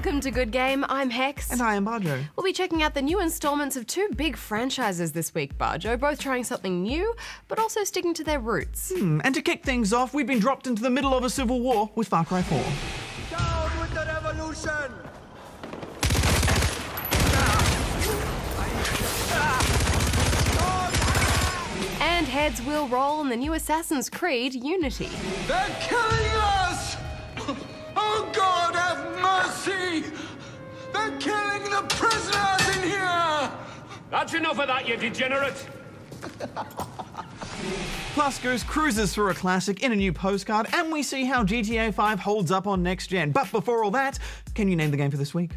Welcome to Good Game. I'm Hex. And I am Bajo. We'll be checking out the new installments of two big franchises this week, Bajo, both trying something new, but also sticking to their roots. And to kick things off, we've been dropped into the middle of a civil war with Far Cry 4. Down with the revolution! And heads will roll in the new Assassin's Creed, Unity. They're killing us! Oh God, have mercy! They're killing the prisoners in here! That's enough of that, you degenerate! Plus, Goose cruises through a classic in a new postcard, and we see how GTA 5 holds up on next gen. But before all that, can you name the game for this week?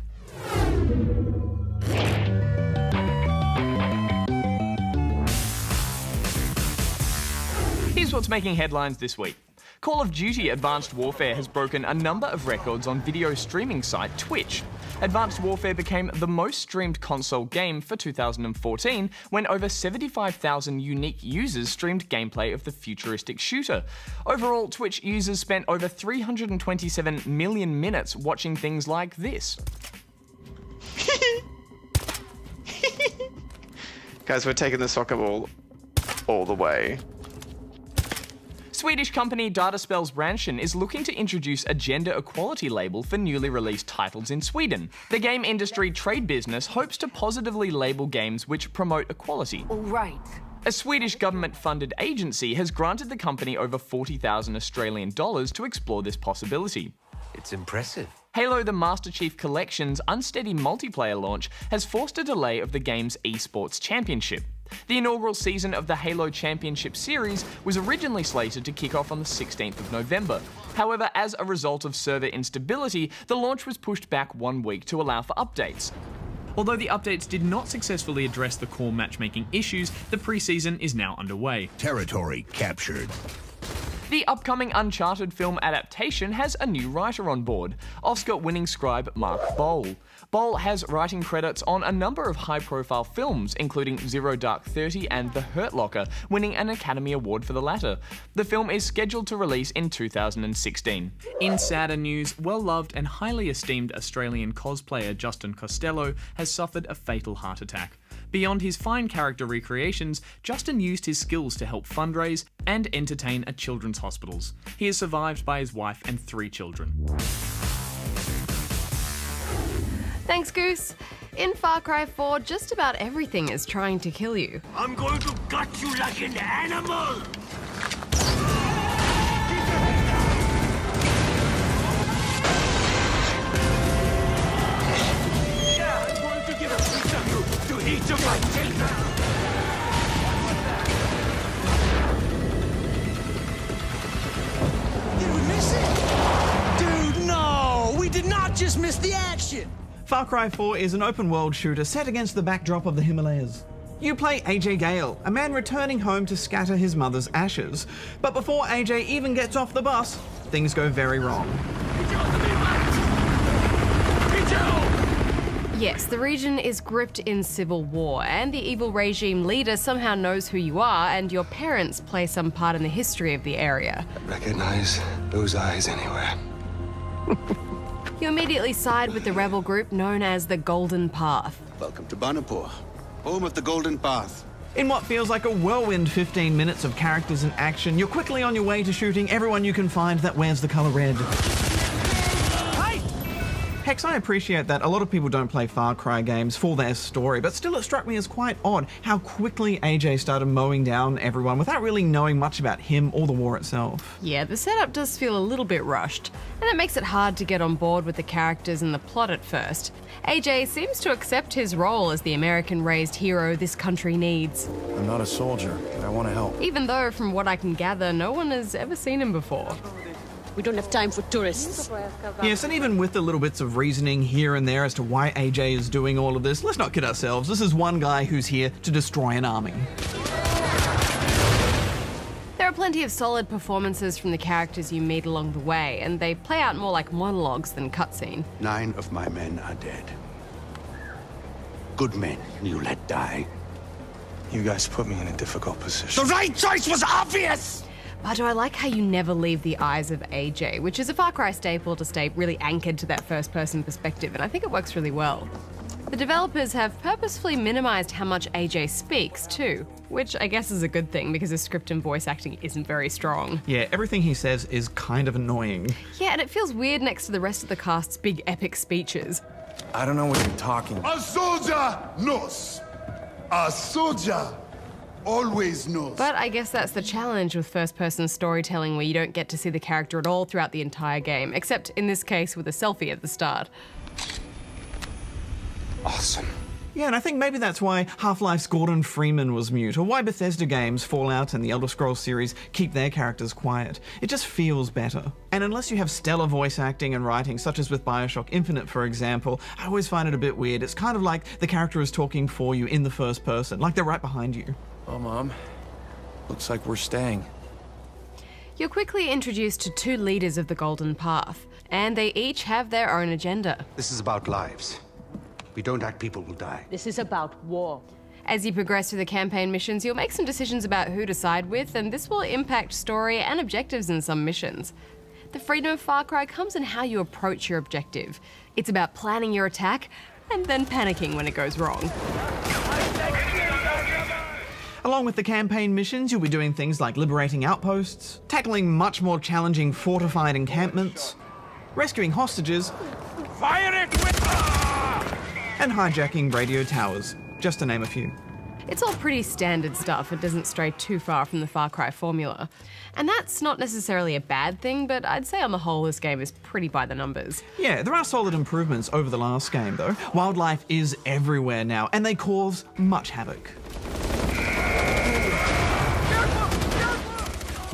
Here's what's making headlines this week. Call of Duty Advanced Warfare has broken a number of records on video streaming site Twitch. Advanced Warfare became the most streamed console game for 2014 when over 75,000 unique users streamed gameplay of the futuristic shooter. Overall, Twitch users spent over 327 million minutes watching things like this. Guys, we're taking the soccer ball all the way. Swedish company Dataspels Branschen is looking to introduce a gender equality label for newly released titles in Sweden. The game industry trade business hopes to positively label games which promote equality. All right. A Swedish government-funded agency has granted the company over 40,000 Australian dollars to explore this possibility. It's impressive. Halo the Master Chief Collection's unsteady multiplayer launch has forced a delay of the game's esports championship. The inaugural season of the Halo Championship Series was originally slated to kick off on the 16th of November. However, as a result of server instability, the launch was pushed back 1 week to allow for updates. Although the updates did not successfully address the core matchmaking issues, the pre-season is now underway. Territory captured. The upcoming Uncharted film adaptation has a new writer on board, Oscar-winning scribe Mark Bowl. Bowl has writing credits on a number of high-profile films, including Zero Dark 30 and The Hurt Locker, winning an Academy Award for the latter. The film is scheduled to release in 2016. In sadder news, well-loved and highly esteemed Australian cosplayer Justin Costello has suffered a fatal heart attack. Beyond his fine character recreations, Justin used his skills to help fundraise and entertain at children's hospitals. He is survived by his wife and 3 children. Thanks, Goose. In Far Cry 4, just about everything is trying to kill you. I'm going to gut you like an animal! Yeah, I'm going to give a piece of you to each of my children! Did we miss it? Dude, no! We did not just miss the action! Far Cry 4 is an open-world shooter set against the backdrop of the Himalayas. You play AJ Gale, a man returning home to scatter his mother's ashes. But before AJ even gets off the bus, things go very wrong. Yes, the region is gripped in civil war, and the evil regime leader somehow knows who you are, and your parents play some part in the history of the area. Recognize those eyes anywhere. You immediately side with the rebel group known as the Golden Path. Welcome to Banapur, home of the Golden Path. In what feels like a whirlwind 15 minutes of characters and action, you're quickly on your way to shooting everyone you can find that wears the color red. Hex, I appreciate that a lot of people don't play Far Cry games for their story, but still it struck me as quite odd how quickly AJ started mowing down everyone without really knowing much about him or the war itself. Yeah, the setup does feel a little bit rushed, and it makes it hard to get on board with the characters and the plot at first. AJ seems to accept his role as the American-raised hero this country needs. I'm not a soldier, but I want to help. Even though, from what I can gather, no one has ever seen him before. We don't have time for tourists. Yes, and even with the little bits of reasoning here and there as to why AJ is doing all of this, let's not kid ourselves. This is one guy who's here to destroy an army. There are plenty of solid performances from the characters you meet along the way, and they play out more like monologues than cutscene. 9 of my men are dead. Good men you let die. You guys put me in a difficult position. The right choice was obvious! Bajo, I like how you never leave the eyes of AJ, which is a Far Cry staple to stay really anchored to that first-person perspective, and I think it works really well. The developers have purposefully minimized how much AJ speaks, too, which I guess is a good thing because his script and voice acting isn't very strong. Yeah, everything he says is kind of annoying. Yeah, and it feels weird next to the rest of the cast's big epic speeches. I don't know what you're talking about. A soldier knows. A soldier always knows. But I guess that's the challenge with first-person storytelling, where you don't get to see the character at all throughout the entire game, except in this case with a selfie at the start. Awesome. Yeah, and I think maybe that's why Half-Life's Gordon Freeman was mute, or why Bethesda games, Fallout and the Elder Scrolls series keep their characters quiet. It just feels better. And unless you have stellar voice acting and writing, such as with Bioshock Infinite, for example, I always find it a bit weird. It's kind of like the character is talking for you in the first person, like they're right behind you. Oh, Mom. Looks like we're staying. You're quickly introduced to two leaders of the Golden Path, and they each have their own agenda. This is about lives. We don't act, people will die. This is about war. As you progress through the campaign missions, you'll make some decisions about who to side with, and this will impact story and objectives in some missions. The freedom of Far Cry comes in how you approach your objective. It's about planning your attack, and then panicking when it goes wrong. Along with the campaign missions, you'll be doing things like liberating outposts, tackling much more challenging fortified encampments, rescuing hostages, Fire it with... and hijacking radio towers, just to name a few. It's all pretty standard stuff. It doesn't stray too far from the Far Cry formula. And that's not necessarily a bad thing, but I'd say on the whole this game is pretty by the numbers. Yeah, there are solid improvements over the last game though. Wildlife is everywhere now, and they cause much havoc.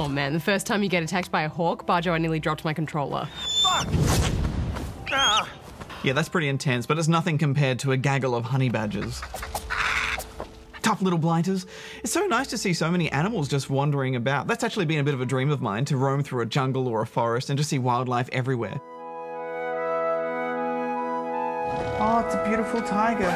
Oh man, the first time you get attacked by a hawk, Bajo, I nearly dropped my controller. Yeah, that's pretty intense, but it's nothing compared to a gaggle of honey badgers. Tough little blighters. It's so nice to see so many animals just wandering about. That's actually been a bit of a dream of mine, to roam through a jungle or a forest and just see wildlife everywhere. Oh, it's a beautiful tiger.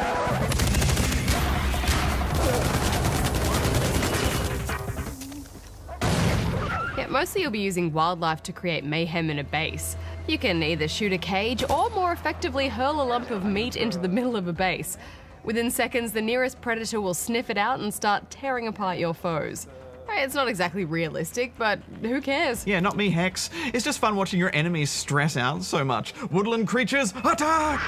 Yeah, mostly you'll be using wildlife to create mayhem in a base. You can either shoot a cage or more effectively hurl a lump of meat into the middle of a base. Within seconds, the nearest predator will sniff it out and start tearing apart your foes. It's not exactly realistic, but who cares? Yeah, not me, Hex. It's just fun watching your enemies stress out so much. Woodland creatures, attack!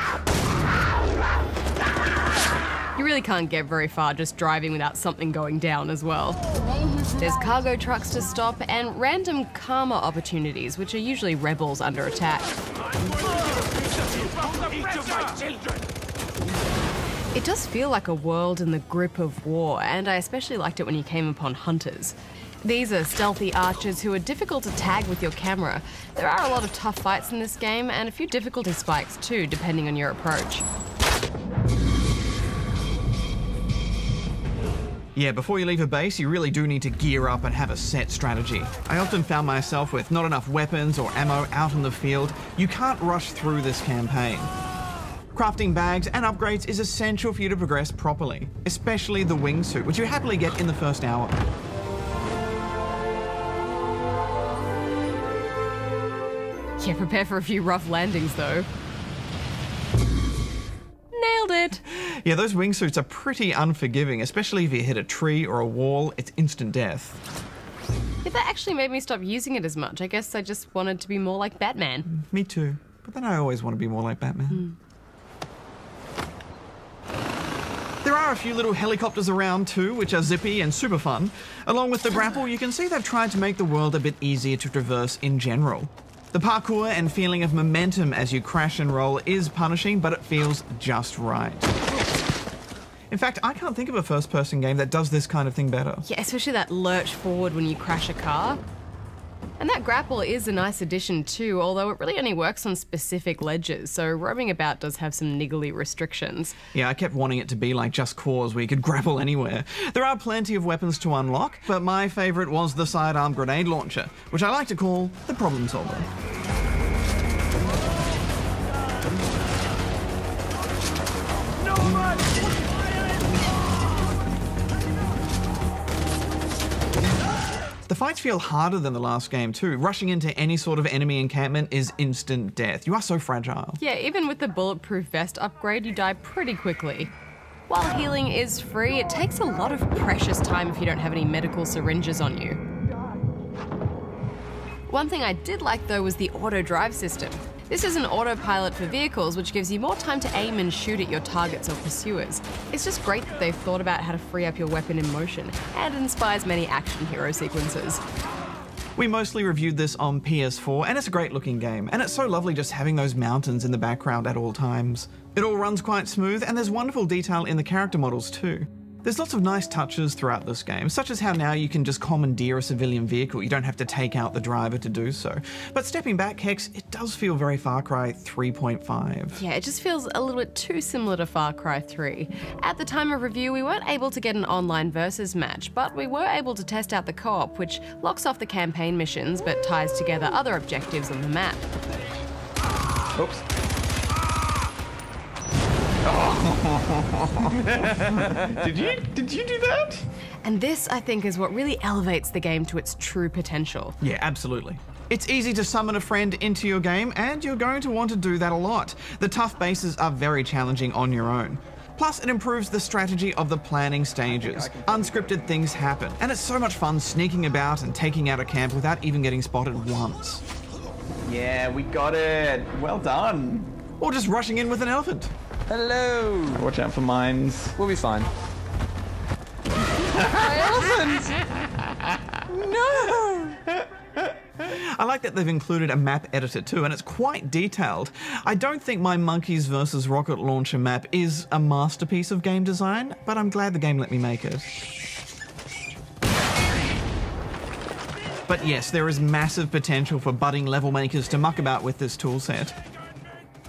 You really can't get very far just driving without something going down as well. There's cargo trucks to stop and random karma opportunities, which are usually rebels under attack. It does feel like a world in the grip of war, and I especially liked it when you came upon hunters. These are stealthy archers who are difficult to tag with your camera. There are a lot of tough fights in this game, and a few difficulty spikes too, depending on your approach. Yeah, before you leave a base, you really do need to gear up and have a set strategy. I often found myself with not enough weapons or ammo out in the field. You can't rush through this campaign. Crafting bags and upgrades is essential for you to progress properly, especially the wingsuit, which you happily get in the first hour. Yeah, prepare for a few rough landings though. Nailed it! Yeah, those wingsuits are pretty unforgiving, especially if you hit a tree or a wall, it's instant death. Yeah, that actually made me stop using it as much. I guess I just wanted to be more like Batman. Me too, but then I always want to be more like Batman. There are a few little helicopters around too, which are zippy and super fun. Along with the grapple, you can see they've tried to make the world a bit easier to traverse in general. The parkour and feeling of momentum as you crash and roll is punishing, but it feels just right. In fact, I can't think of a first-person game that does this kind of thing better. Yeah, especially that lurch forward when you crash a car. And that grapple is a nice addition too, although it really only works on specific ledges, so roaming about does have some niggly restrictions. Yeah, I kept wanting it to be like Just Cause, where you could grapple anywhere. There are plenty of weapons to unlock, but my favourite was the sidearm grenade launcher, which I like to call the problem solver. The fights feel harder than the last game too. Rushing into any sort of enemy encampment is instant death. You are so fragile. Yeah, even with the bulletproof vest upgrade, you die pretty quickly. While healing is free, it takes a lot of precious time if you don't have any medical syringes on you. One thing I did like though was the auto drive system. This is an autopilot for vehicles which gives you more time to aim and shoot at your targets or pursuers. It's just great that they've thought about how to free up your weapon in motion, and inspires many action hero sequences. We mostly reviewed this on PS4, and it's a great looking game, and it's so lovely just having those mountains in the background at all times. It all runs quite smooth, and there's wonderful detail in the character models too. There's lots of nice touches throughout this game, such as how now you can just commandeer a civilian vehicle. You don't have to take out the driver to do so. But stepping back, Hex, it does feel very Far Cry 3.5. Yeah, it just feels a little bit too similar to Far Cry 3. At the time of review, we weren't able to get an online versus match, but we were able to test out the co-op, which locks off the campaign missions but ties together other objectives on the map. Oops. Did you do that? And this, I think, is what really elevates the game to its true potential. Yeah, absolutely. It's easy to summon a friend into your game, and you're going to want to do that a lot. The tough bases are very challenging on your own. Plus, it improves the strategy of the planning stages. Unscripted things happen, and it's so much fun sneaking about and taking out a camp without even getting spotted once. Yeah, we got it. Well done. Or just rushing in with an elephant. Hello. Watch out for mines. We'll be fine. Elephant! No! I like that they've included a map editor too, and it's quite detailed. I don't think my Monkeys vs. Rocket Launcher map is a masterpiece of game design, but I'm glad the game let me make it. But yes, there is massive potential for budding level makers to muck about with this toolset.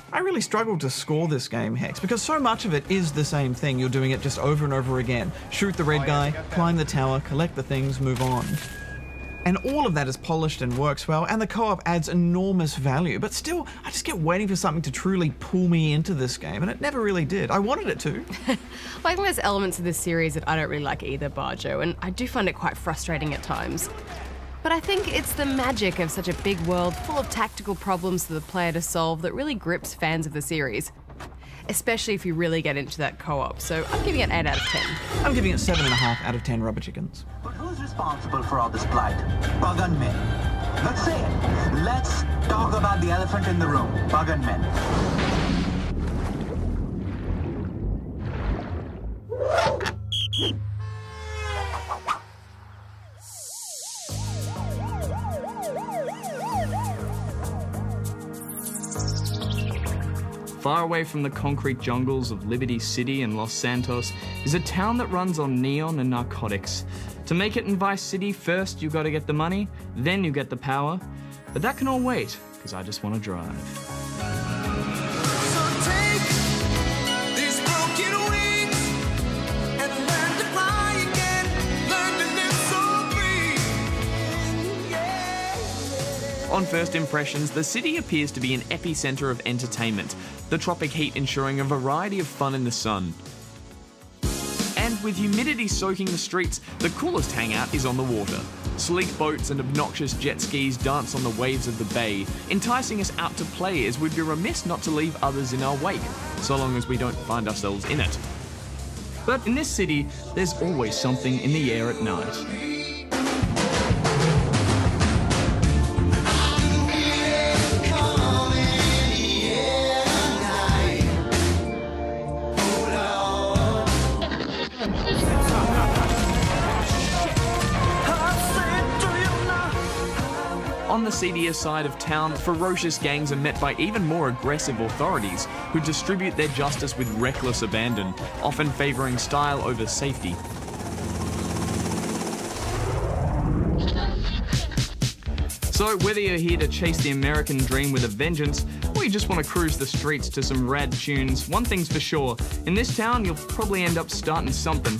I really struggled to score this game, Hex, because so much of it is the same thing. You're doing it just over and over again. Shoot the red guy, climb the tower, collect the things, move on. And all of that is polished and works well, and the co-op adds enormous value. But still, I just kept waiting for something to truly pull me into this game, and it never really did. I wanted it to. Well, I think there's elements of this series that I don't really like either, Bajo, and I do find it quite frustrating at times. But I think it's the magic of such a big world full of tactical problems for the player to solve that really grips fans of the series. Especially if you really get into that co-op, so I'm giving it 8 out of 10. I'm giving it 7.5 out of 10 rubber chickens. But who's responsible for all this blight? Bug and men. Let's say it. Let's talk about the elephant in the room. Bug and men. Far away from the concrete jungles of Liberty City and Los Santos is a town that runs on neon and narcotics. To make it in Vice City, first you gotta get the money, then you get the power. But that can all wait, because I just want to drive. On first impressions, the city appears to be an epicenter of entertainment, the tropic heat ensuring a variety of fun in the sun. And with humidity soaking the streets, the coolest hangout is on the water. Sleek boats and obnoxious jet skis dance on the waves of the bay, enticing us out to play as we'd be remiss not to leave others in our wake, so long as we don't find ourselves in it. But in this city, there's always something in the air at night. On the seedier side of town, ferocious gangs are met by even more aggressive authorities who distribute their justice with reckless abandon, often favouring style over safety. So whether you're here to chase the American dream with a vengeance, or you just want to cruise the streets to some rad tunes, one thing's for sure, in this town you'll probably end up starting something.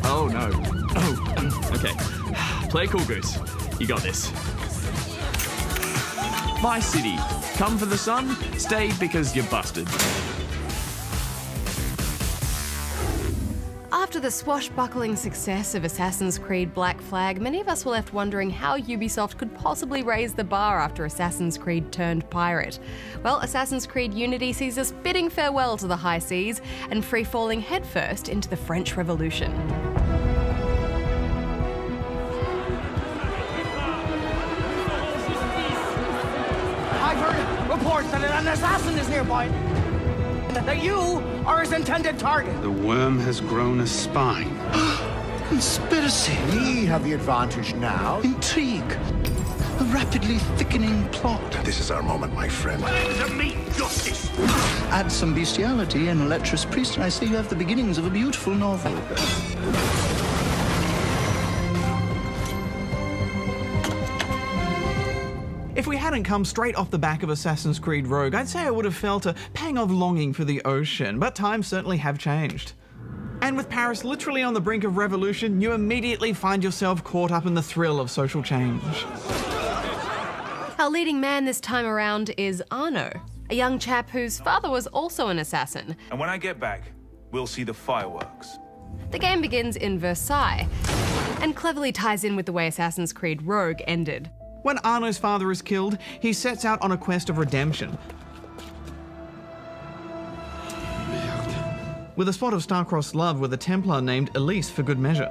Oh no. Oh, okay. Play cool, Goose. You got this. Vice City. Come for the sun, stay because you're busted. After After the swashbuckling success of Assassin's Creed Black Flag, many of us were left wondering how Ubisoft could possibly raise the bar after Assassin's Creed turned pirate. Well, Assassin's Creed Unity sees us bidding farewell to the high seas and free-falling headfirst into the French Revolution. I've heard reports that an assassin is nearby. That you are his intended target. The worm has grown a spine. Conspiracy. We have the advantage now. Intrigue. A rapidly thickening plot. This is our moment, my friend. To meet justice. Add some bestiality and a lecherous priest, and I say you have the beginnings of a beautiful novel. If we hadn't come straight off the back of Assassin's Creed Rogue, I'd say I would have felt a pang of longing for the ocean, but times certainly have changed. And with Paris literally on the brink of revolution, you immediately find yourself caught up in the thrill of social change. Our leading man this time around is Arno, a young chap whose father was also an assassin. And when I get back, we'll see the fireworks. The game begins in Versailles, and cleverly ties in with the way Assassin's Creed Rogue ended. When Arno's father is killed, he sets out on a quest of redemption. With a spot of star-crossed love with a Templar named Elise for good measure.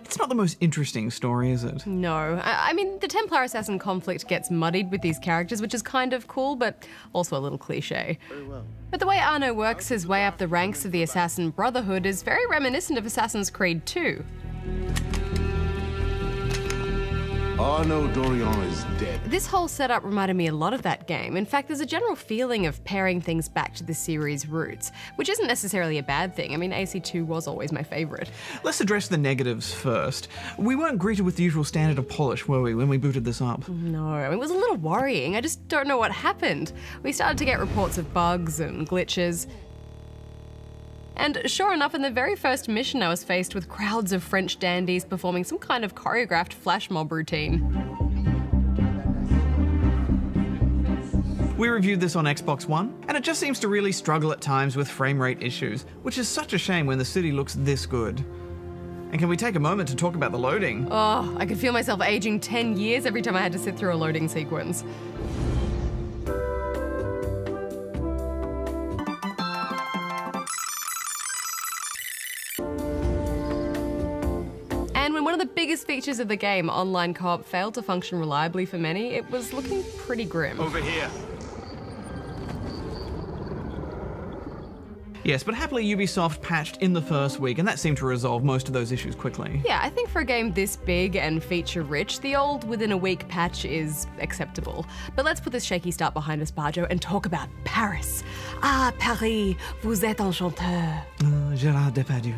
It's not the most interesting story, is it? No. I mean, the Templar assassin conflict gets muddied with these characters, which is kind of cool, but also a little cliche. Very well. But the way Arno works his way up the ranks of the Assassin Brotherhood is very reminiscent of Assassin's Creed 2. Arno Dorian is dead. This whole setup reminded me a lot of that game. In fact, there's a general feeling of paring things back to the series' roots, which isn't necessarily a bad thing. I mean, AC2 was always my favourite. Let's address the negatives first. We weren't greeted with the usual standard of polish, were we, when we booted this up? No, it was a little worrying. I just don't know what happened. We started to get reports of bugs and glitches. And sure enough, in the very first mission, I was faced with crowds of French dandies performing some kind of choreographed flash mob routine. We reviewed this on Xbox One, and it just seems to really struggle at times with frame rate issues, which is such a shame when the city looks this good. And can we take a moment to talk about the loading? Oh, I could feel myself aging 10 years every time I had to sit through a loading sequence. One of the biggest features of the game, online co-op, failed to function reliably for many. It was looking pretty grim. Over here. Yes, but happily Ubisoft patched in the first week, and that seemed to resolve most of those issues quickly. Yeah, I think for a game this big and feature-rich, the old within-a-week patch is acceptable. But let's put this shaky start behind us, Bajo, and talk about Paris. Ah, Paris, vous êtes enchanteur. Gérard Depardieu.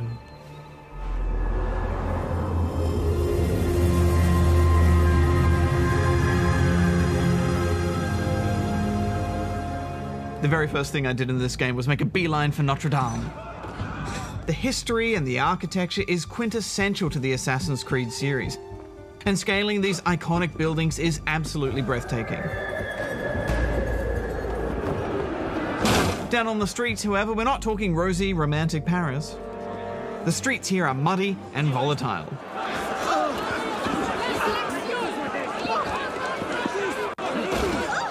The very first thing I did in this game was make a beeline for Notre Dame. The history and the architecture is quintessential to the Assassin's Creed series, and scaling these iconic buildings is absolutely breathtaking. Down on the streets, however, we're not talking rosy, romantic Paris. The streets here are muddy and volatile.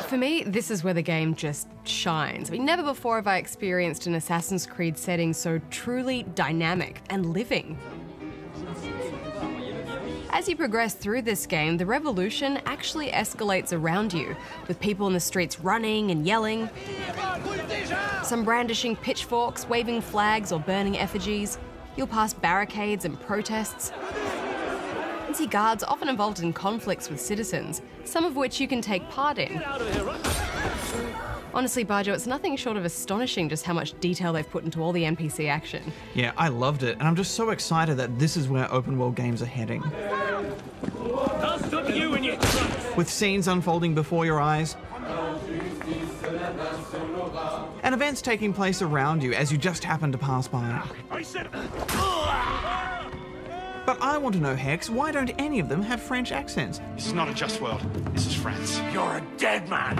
For me, this is where the game just shines. I mean, never before have I experienced an Assassin's Creed setting so truly dynamic and living. As you progress through this game, the revolution actually escalates around you, with people in the streets running and yelling, some brandishing pitchforks, waving flags or burning effigies. You'll pass barricades and protests, and see guards often involved in conflicts with citizens, some of which you can take part in. Honestly, Bajo, it's nothing short of astonishing just how much detail they've put into all the NPC action. Yeah, I loved it, and I'm just so excited that this is where open world games are heading. With scenes unfolding before your eyes, and events taking place around you as you just happen to pass by. But I want to know, Hex, why don't any of them have French accents? This is not a just world. This is France. You're a dead man.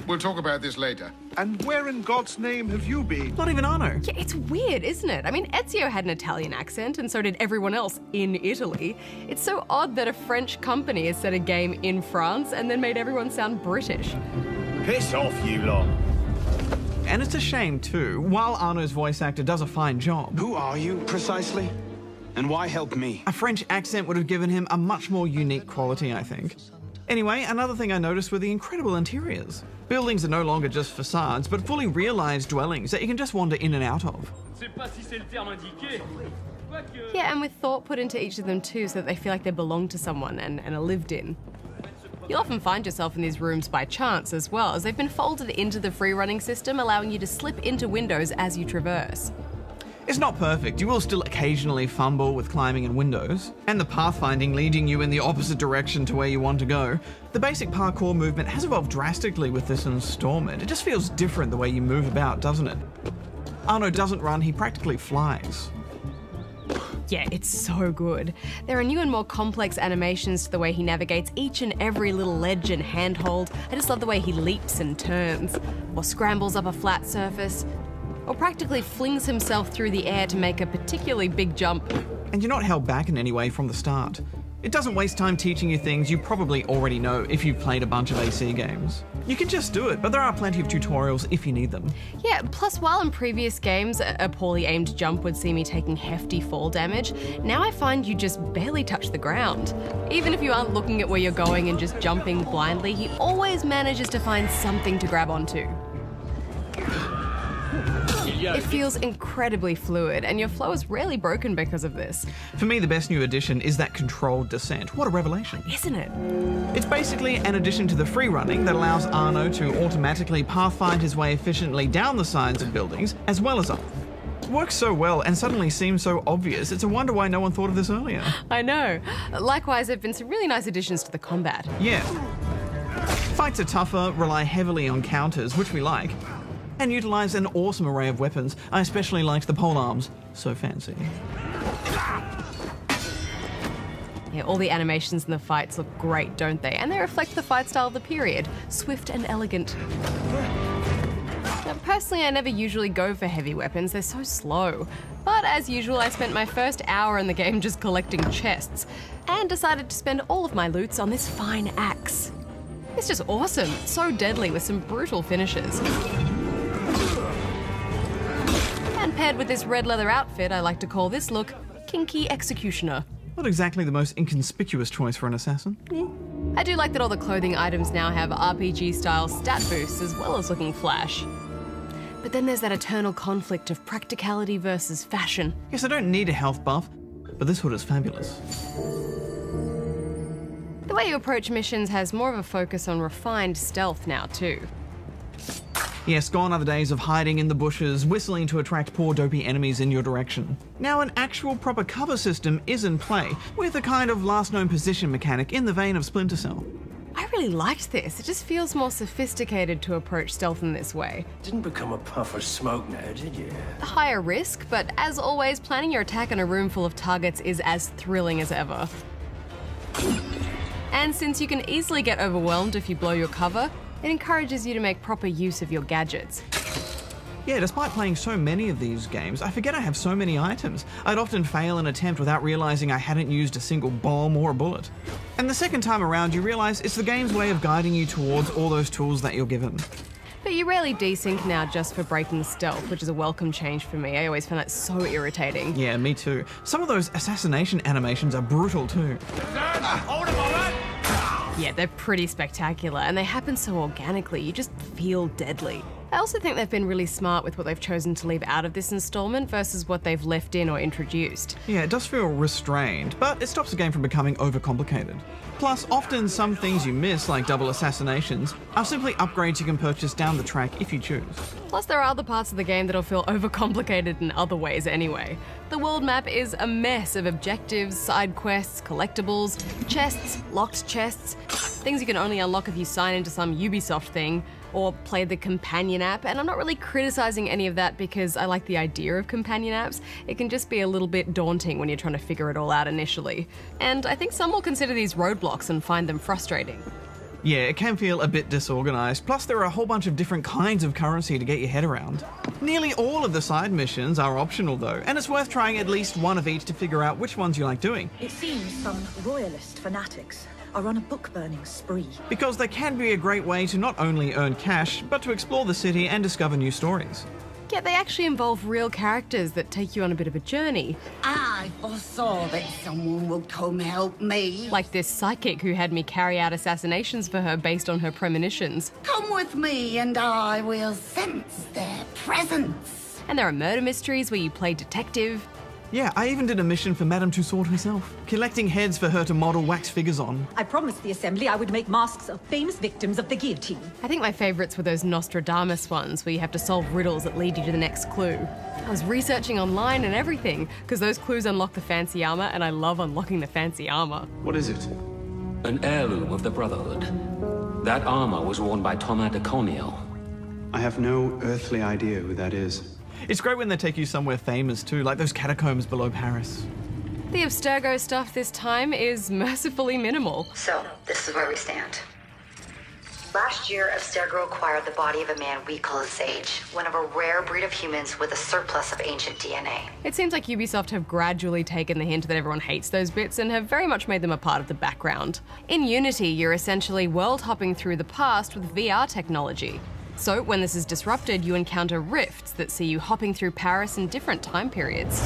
We'll talk about this later. And where in God's name have you been? Not even Arno. Yeah, it's weird, isn't it? I mean, Ezio had an Italian accent, and so did everyone else in Italy. It's so odd that a French company has set a game in France and then made everyone sound British. Piss off, you lot. And it's a shame, too. While Arno's voice actor does a fine job, Who are you, precisely? And why help me? a French accent would have given him a much more unique quality, I think. Anyway, another thing I noticed were the incredible interiors. Buildings are no longer just facades, but fully realised dwellings that you can just wander in and out of. Yeah, and with thought put into each of them too, so that they feel like they belong to someone and are lived in. You'll often find yourself in these rooms by chance as well, as they've been folded into the free-running system, allowing you to slip into windows as you traverse. It's not perfect, you will still occasionally fumble with climbing and windows, and the pathfinding leading you in the opposite direction to where you want to go. The basic parkour movement has evolved drastically with this installment. It just feels different the way you move about, doesn't it? Arno doesn't run, he practically flies. Yeah, it's so good. There are new and more complex animations to the way he navigates each and every little ledge and handhold. I just love the way he leaps and turns, or scrambles up a flat surface, or practically flings himself through the air to make a particularly big jump. And you're not held back in any way from the start. It doesn't waste time teaching you things you probably already know if you've played a bunch of AC games. You can just do it, but there are plenty of tutorials if you need them. Yeah, plus while in previous games a poorly aimed jump would see me taking hefty fall damage, now I find you just barely touch the ground. Even if you aren't looking at where you're going and just jumping blindly, he always manages to find something to grab onto. It feels incredibly fluid, and your flow is rarely broken because of this. For me, the best new addition is that controlled descent. What a revelation. Isn't it? It's basically an addition to the free running that allows Arno to automatically pathfind his way efficiently down the sides of buildings, as well as up. It works so well and suddenly seems so obvious. It's a wonder why no one thought of this earlier. I know. Likewise, there have been some really nice additions to the combat. Yeah. Fights are tougher, rely heavily on counters, which we like, and utilise an awesome array of weapons. I especially liked the polearms. So fancy. Yeah, all the animations in the fights look great, don't they? And they reflect the fight style of the period. Swift and elegant. Now, personally, I never usually go for heavy weapons. They're so slow. But as usual, I spent my first hour in the game just collecting chests, and decided to spend all of my loots on this fine axe. It's just awesome. So deadly with some brutal finishes. And paired with this red leather outfit, I like to call this look Kinky Executioner. Not exactly the most inconspicuous choice for an assassin. I do like that all the clothing items now have RPG-style stat boosts as well as looking flash. But then there's that eternal conflict of practicality versus fashion. Yes, I don't need a health buff, but this hood is fabulous. The way you approach missions has more of a focus on refined stealth now too. Yes, gone are the days of hiding in the bushes, whistling to attract poor dopey enemies in your direction. Now an actual proper cover system is in play, with a kind of last known position mechanic in the vein of Splinter Cell. I really liked this. It just feels more sophisticated to approach stealth in this way. Didn't become a puff of smoke now, did you? Higher risk, but as always, planning your attack in a room full of targets is as thrilling as ever. And since you can easily get overwhelmed if you blow your cover, it encourages you to make proper use of your gadgets. Yeah, despite playing so many of these games, I forget I have so many items. I'd often fail an attempt without realising I hadn't used a single bomb or a bullet. And the second time around, you realise it's the game's way of guiding you towards all those tools that you're given. But you rarely desync now just for breaking stealth, which is a welcome change for me. I always find that so irritating. Yeah, me too. Some of those assassination animations are brutal too. Hold him, all right? Yeah, they're pretty spectacular, and they happen so organically, you just feel deadly. I also think they've been really smart with what they've chosen to leave out of this installment versus what they've left in or introduced. Yeah, it does feel restrained, but it stops the game from becoming overcomplicated. Plus, often some things you miss, like double assassinations, are simply upgrades you can purchase down the track if you choose. Plus, there are other parts of the game that'll feel overcomplicated in other ways anyway. The world map is a mess of objectives, side quests, collectibles, chests, locked chests, things you can only unlock if you sign into some Ubisoft thing, or play the companion app, and I'm not really criticizing any of that because I like the idea of companion apps. It can just be a little bit daunting when you're trying to figure it all out initially. And I think some will consider these roadblocks and find them frustrating. Yeah, it can feel a bit disorganized, plus there are a whole bunch of different kinds of currency to get your head around. Nearly all of the side missions are optional though, and it's worth trying at least one of each to figure out which ones you like doing. It seems some royalist fanatics are on a book-burning spree. Because they can be a great way to not only earn cash, but to explore the city and discover new stories. Yeah, they actually involve real characters that take you on a bit of a journey. I foresaw that someone would come help me. Like this psychic who had me carry out assassinations for her based on her premonitions. Come with me and I will sense their presence. And there are murder mysteries where you play detective. Yeah, I even did a mission for Madame Tussauds herself, collecting heads for her to model wax figures on. I promised the Assembly I would make masks of famous victims of the guillotine. I think my favourites were those Nostradamus ones where you have to solve riddles that lead you to the next clue. I was researching online and everything, because those clues unlock the fancy armour, and I love unlocking the fancy armour. What is it? An heirloom of the Brotherhood. That armour was worn by Thomas de Corneo. I have no earthly idea who that is. It's great when they take you somewhere famous too, like those catacombs below Paris. The Abstergo stuff this time is mercifully minimal. So, this is where we stand. Last year, Abstergo acquired the body of a man we call a Sage, one of a rare breed of humans with a surplus of ancient DNA. It seems like Ubisoft have gradually taken the hint that everyone hates those bits and have very much made them a part of the background. In Unity, you're essentially world hopping through the past with VR technology. So, when this is disrupted, you encounter rifts that see you hopping through Paris in different time periods.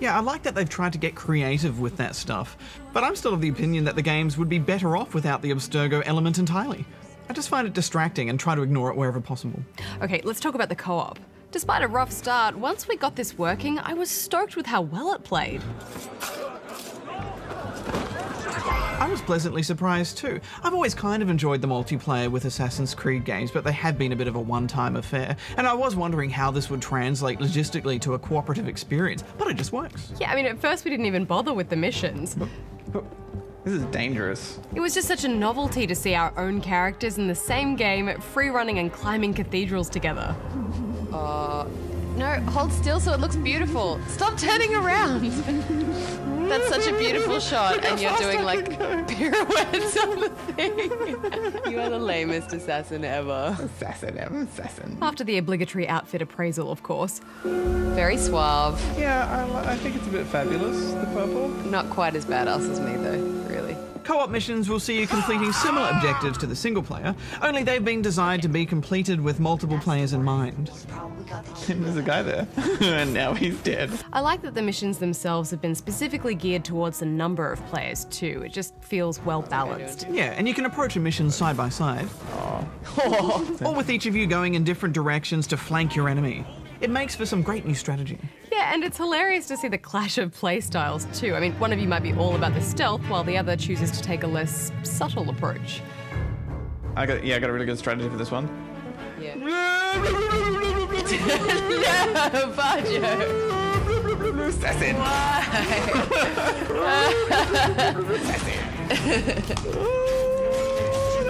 Yeah, I like that they've tried to get creative with that stuff, but I'm still of the opinion that the games would be better off without the Abstergo element entirely. I just find it distracting and try to ignore it wherever possible. Okay, let's talk about the co-op. Despite a rough start, once we got this working, I was stoked with how well it played. I was pleasantly surprised too. I've always kind of enjoyed the multiplayer with Assassin's Creed games, but they have been a bit of a one-time affair, and I was wondering how this would translate logistically to a cooperative experience, but it just works. Yeah, I mean, at first we didn't even bother with the missions. This is dangerous. It was just such a novelty to see our own characters in the same game, free-running and climbing cathedrals together. No, hold still so it looks beautiful. Stop turning around. That's such a beautiful shot, and you're doing like pirouettes on the thing. You are the lamest assassin ever. Assassin ever, assassin. After the obligatory outfit appraisal, of course. Very suave. Yeah, I think it's a bit fabulous, the purple. Not quite as badass as me though, really. Co-op missions will see you completing similar objectives to the single player, only they've been designed to be completed with multiple players in mind. There's a guy there, and now he's dead. I like that the missions themselves have been specifically geared towards the number of players too. It just feels well balanced. Yeah, and you can approach a mission side by side. Or with each of you going in different directions to flank your enemy. It makes for some great new strategy. Yeah, and it's hilarious to see the clash of playstyles too. I mean, one of you might be all about the stealth, while the other chooses to take a less subtle approach. I got a really good strategy for this one. Yeah. No, Bajo. Assassin.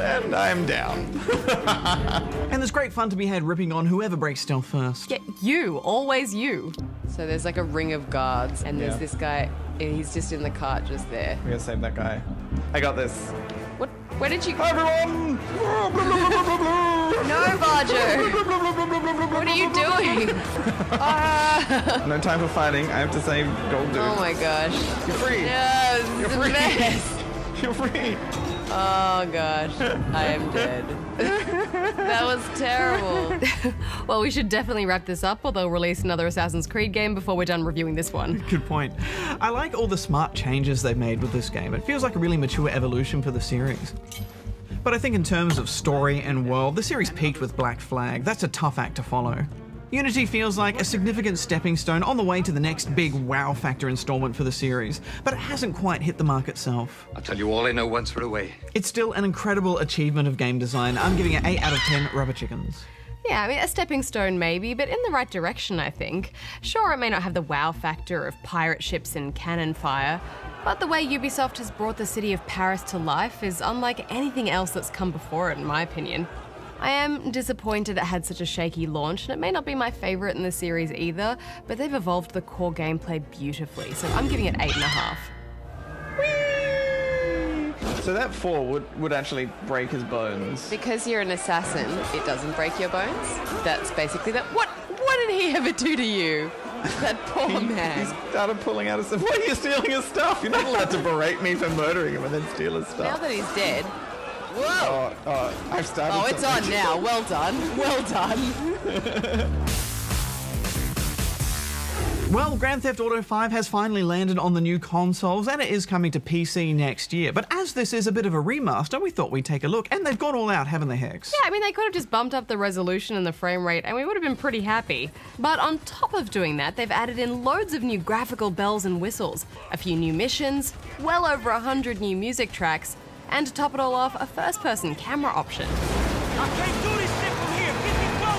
And I'm down. And there's great fun to be had ripping on whoever breaks stealth first. Yeah, you, always you. So there's like a ring of guards, and there's this guy, and he's just in the cart just there. We gotta save that guy. I got this. What? Where did you... Hi, everyone! No, Bajo! What are you doing? No time for fighting. I have to save Gold Dude. Oh my gosh. You're free. No, this is a mess. You're free. Oh gosh, I am dead. That was terrible. Well, we should definitely wrap this up, or they'll release another Assassin's Creed game before we're done reviewing this one. Good point. I like all the smart changes they've made with this game. It feels like a really mature evolution for the series. But I think in terms of story and world, the series peaked with Black Flag. That's a tough act to follow. Unity feels like a significant stepping stone on the way to the next big wow factor installment for the series, but it hasn't quite hit the mark itself. I'll tell you all I know once we're away. It's still an incredible achievement of game design. I'm giving it 8 out of 10 rubber chickens. Yeah, I mean, a stepping stone maybe, but in the right direction, I think. Sure, it may not have the wow factor of pirate ships and cannon fire, but the way Ubisoft has brought the city of Paris to life is unlike anything else that's come before it, in my opinion. I am disappointed it had such a shaky launch, and it may not be my favourite in the series either, but they've evolved the core gameplay beautifully, so I'm giving it 8.5. So that 4 would actually break his bones. Because you're an assassin, it doesn't break your bones. That's basically that. What did he ever do to you? That poor man. He started pulling out his stuff. Why are you stealing his stuff? You're not allowed to berate me for murdering him and then steal his stuff. Now that he's dead. Whoa! I've started. Oh, it's on now. Well done. Well done. Well, Grand Theft Auto 5 has finally landed on the new consoles, and it is coming to PC next year. But as this is a bit of a remaster, we thought we'd take a look, and they've gone all out, haven't they, Hex? Yeah, I mean, they could have just bumped up the resolution and the frame rate, and we would have been pretty happy. But on top of doing that, they've added in loads of new graphical bells and whistles, a few new missions, well over 100 new music tracks, and to top it all off, a first-person camera option. I can't do this shit from here. Get me close.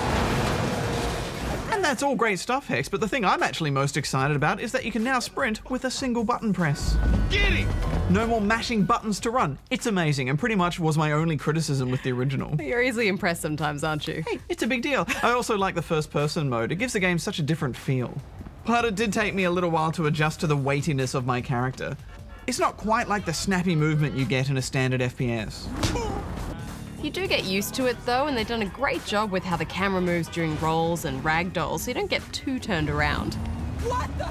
And that's all great stuff, Hex, but the thing I'm actually most excited about is that you can now sprint with a single button press. Get it! No more mashing buttons to run. It's amazing, and pretty much was my only criticism with the original. You're easily impressed sometimes, aren't you? Hey, it's a big deal. I also like the first-person mode. It gives the game such a different feel. But it did take me a little while to adjust to the weightiness of my character. It's not quite like the snappy movement you get in a standard FPS. You do get used to it though, and they've done a great job with how the camera moves during rolls and ragdolls, so you don't get too turned around. What the?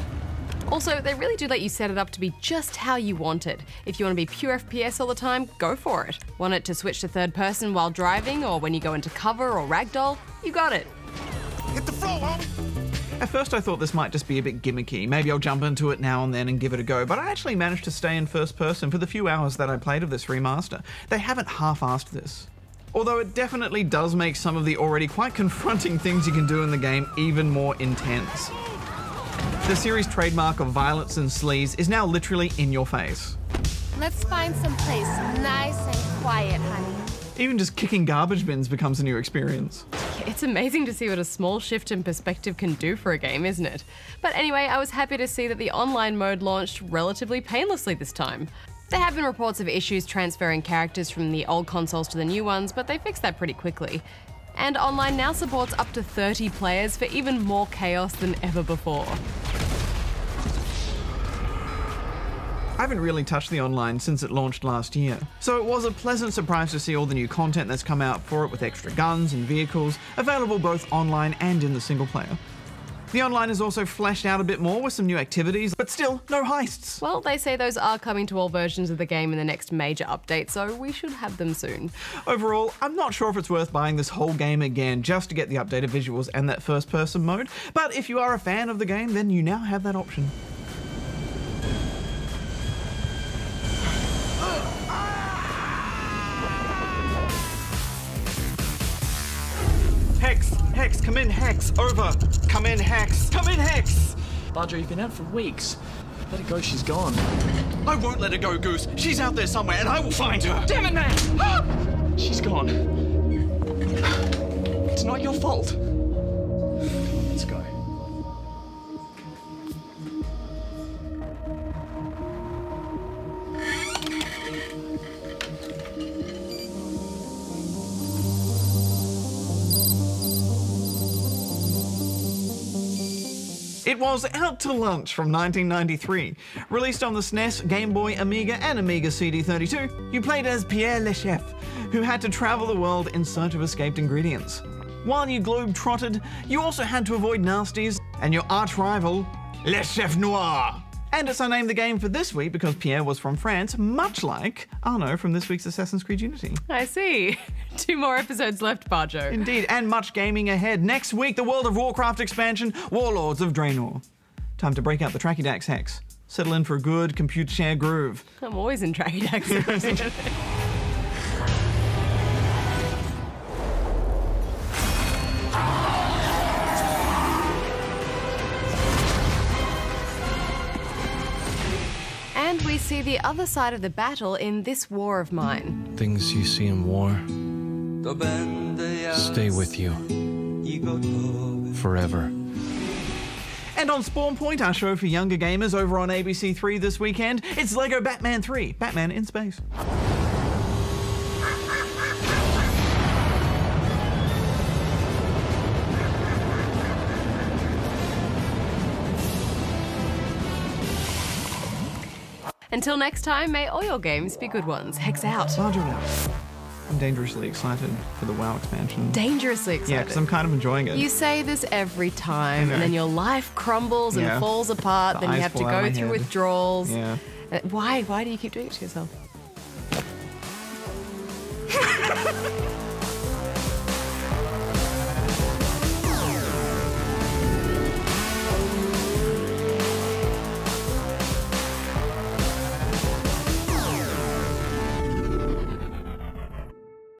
Also, they really do let you set it up to be just how you want it. If you want to be pure FPS all the time, go for it. Want it to switch to third person while driving, or when you go into cover or ragdoll, you got it. Hit the floor, homie! At first I thought this might just be a bit gimmicky. Maybe I'll jump into it now and then and give it a go, but I actually managed to stay in first person for the few hours that I played of this remaster. They haven't half-assed this. Although it definitely does make some of the already quite confronting things you can do in the game even more intense. The series' trademark of violence and sleaze is now literally in your face. Let's find some place nice and quiet, honey. Even just kicking garbage bins becomes a new experience. It's amazing to see what a small shift in perspective can do for a game, isn't it? But anyway, I was happy to see that the online mode launched relatively painlessly this time. There have been reports of issues transferring characters from the old consoles to the new ones, but they fixed that pretty quickly. And online now supports up to 30 players for even more chaos than ever before. I haven't really touched the online since it launched last year, so it was a pleasant surprise to see all the new content that's come out for it with extra guns and vehicles, available both online and in the single player. The online is also fleshed out a bit more with some new activities, but still, no heists. Well, they say those are coming to all versions of the game in the next major update, so we should have them soon. Overall, I'm not sure if it's worth buying this whole game again just to get the updated visuals and that first-person mode, but if you are a fan of the game, then you now have that option. Hex, come in, Hex, over. Come in, Hex, come in, Hex! Bajo, you've been out for weeks. Let her go, she's gone. I won't let her go, Goose. She's out there somewhere and I will find her. Damn it, man! Ah! She's gone. It's not your fault. Let's go. It was Out to Lunch from 1993. Released on the SNES, Game Boy, Amiga and Amiga CD32, you played as Pierre le Chef, who had to travel the world in search of escaped ingredients. While you globe-trotted, you also had to avoid nasties and your arch-rival, Le Chef Noir. And it's named the game for this week because Pierre was from France, much like Arno from this week's Assassin's Creed Unity. I see. 2 more episodes left, Bajo. Indeed, and much gaming ahead. Next week, the World of Warcraft expansion, Warlords of Draenor. Time to break out the Tracky Dax, Hex. Settle in for a good computer share groove. I'm always in Tracky Dax. And we see the other side of the battle in this war of mine. Things you see in war stay with you. Forever. And on Spawn Point, our show for younger gamers over on ABC3 this weekend, it's LEGO Batman 3, Batman in Space. Until next time, may all your games be good ones. Hex out. I'm dangerously excited for the WoW expansion. Dangerously excited? Yeah, because I'm kind of enjoying it. You say this every time, and then your life crumbles and falls apart, then you have to go through withdrawals. Yeah. Why do you keep doing it to yourself?